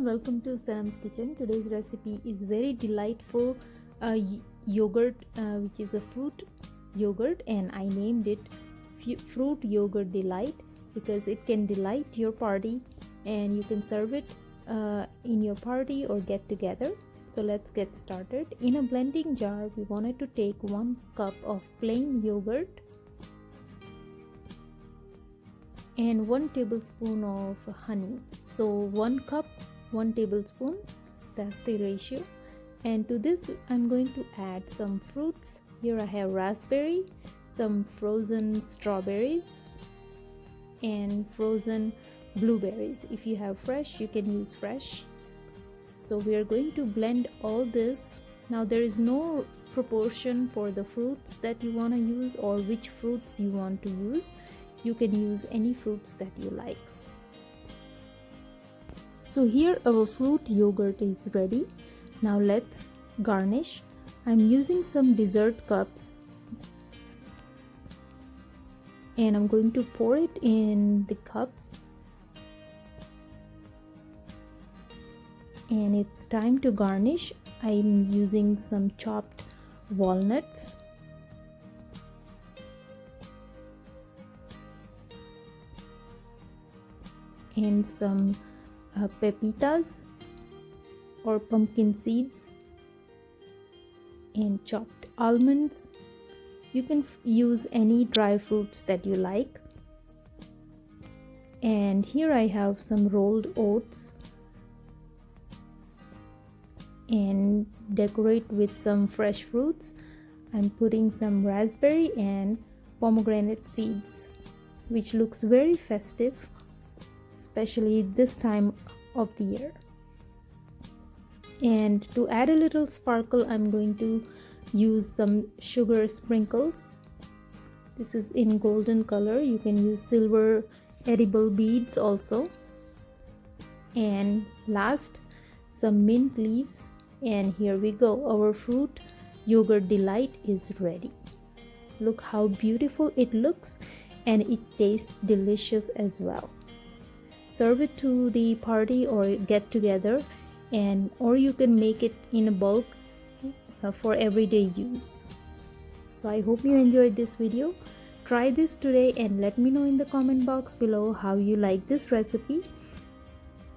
Welcome to Sanam's kitchen. Today's recipe is very delightful yogurt, which is a fruit yogurt, and I named it fruit yogurt delight because it can delight your party and you can serve it in your party or get together. So let's get started. In a blending jar, we wanted to take 1 cup of plain yogurt and 1 tablespoon of honey. So 1 cup, 1 tablespoon, that's the ratio. And to this I'm going to add some fruits. Here I have raspberry, some frozen strawberries, and frozen blueberries. If you have fresh, you can use fresh. So we are going to blend all this. Now there is no proportion for the fruits that you want to use or which fruits you want to use. You can use any fruits that you like. So here our fruit yogurt is ready. Now let's garnish. I'm using some dessert cups and I'm going to pour it in the cups. And it's time to garnish. I'm using some chopped walnuts, and some pepitas or pumpkin seeds, and chopped almonds. You can use any dry fruits that you like. And here I have some rolled oats, and decorate with some fresh fruits. I'm putting some raspberry and pomegranate seeds, which looks very festive, especially this time of the year. And to add a little sparkle, I'm going to use some sugar sprinkles. This is in golden color. You can use silver edible beads also. And last, some mint leaves. And here we go. Our fruit yogurt delight is ready. Look how beautiful it looks, and it tastes delicious as well. Serve it to the party or get together, or you can make it in a bulk for everyday use. So I hope you enjoyed this video. Try this today and let me know in the comment box below how you like this recipe.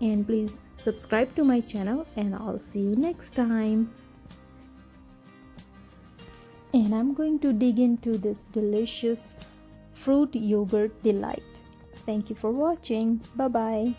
And please subscribe to my channel, and I'll see you next time. And I'm going to dig into this delicious fruit yogurt delight. Thank you for watching. Bye bye.